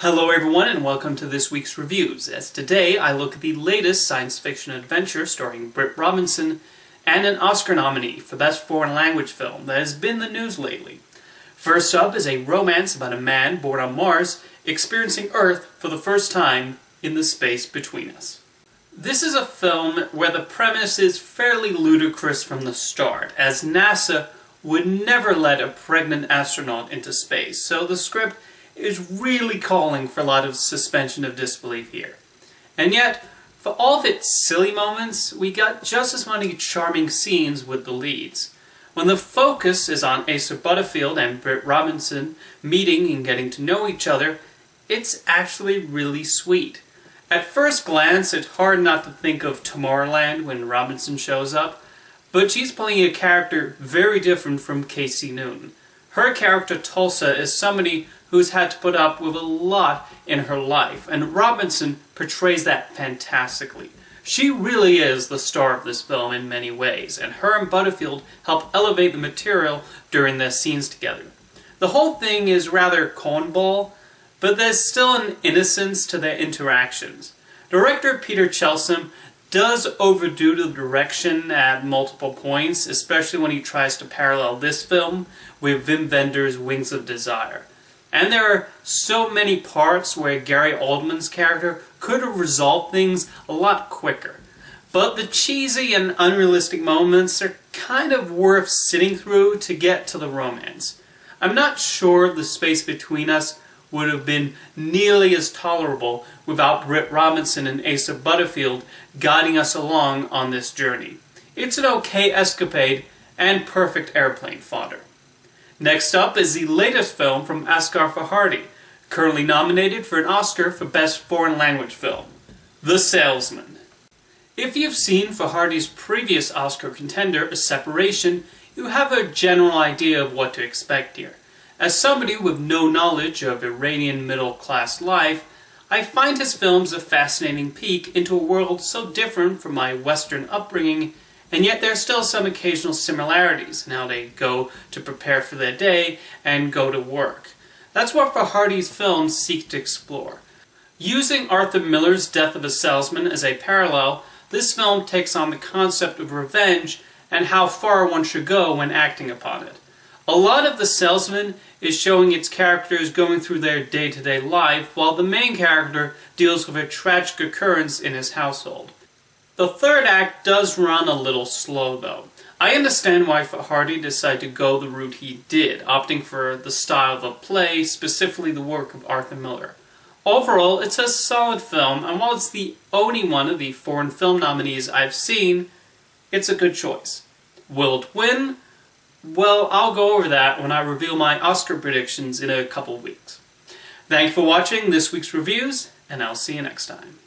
Hello everyone and welcome to this week's reviews, as today I look at the latest science fiction adventure starring Britt Robertson and an Oscar nominee for Best Foreign Language Film that has been in the news lately. First up is a romance about a man born on Mars experiencing Earth for the first time in the space between us. This is a film where the premise is fairly ludicrous from the start, as NASA would never let a pregnant astronaut into space, so the script is really calling for a lot of suspension of disbelief here. And yet, for all of its silly moments, we got just as many charming scenes with the leads. When the focus is on Asa Butterfield and Britt Robertson meeting and getting to know each other, it's actually really sweet. At first glance, it's hard not to think of Tomorrowland when Robinson shows up, but she's playing a character very different from Casey Newton. Her character, Tulsa, is somebody who's had to put up with a lot in her life, and Robinson portrays that fantastically. She really is the star of this film in many ways, and her and Butterfield help elevate the material during their scenes together. The whole thing is rather cornball, but there's still an innocence to their interactions. Director Peter Chelsom does overdo the direction at multiple points, especially when he tries to parallel this film with Wim Wenders' Wings of Desire. And there are so many parts where Gary Oldman's character could have resolved things a lot quicker. But the cheesy and unrealistic moments are kind of worth sitting through to get to the romance. I'm not sure the space between us would have been nearly as tolerable without Britt Robertson and Asa Butterfield guiding us along on this journey. It's an okay escapade and perfect airplane fodder. Next up is the latest film from Asghar Farhadi, currently nominated for an Oscar for Best Foreign Language Film, The Salesman. If you've seen Farhadi's previous Oscar contender, A Separation, you have a general idea of what to expect here. As somebody with no knowledge of Iranian middle-class life, I find his films a fascinating peek into a world so different from my Western upbringing, and yet there are still some occasional similarities in how they go to prepare for their day and go to work. That's what Farhadi's films seek to explore. Using Arthur Miller's Death of a Salesman as a parallel, this film takes on the concept of revenge and how far one should go when acting upon it. A lot of The Salesman is showing its characters going through their day-to-day life, while the main character deals with a tragic occurrence in his household. The third act does run a little slow, though. I understand why Farhadi decided to go the route he did, opting for the style of a play, specifically the work of Arthur Miller. Overall, it's a solid film, and while it's the only one of the foreign film nominees I've seen, it's a good choice. Will it win? Well, I'll go over that when I reveal my Oscar predictions in a couple of weeks. Thanks for watching this week's reviews, and I'll see you next time.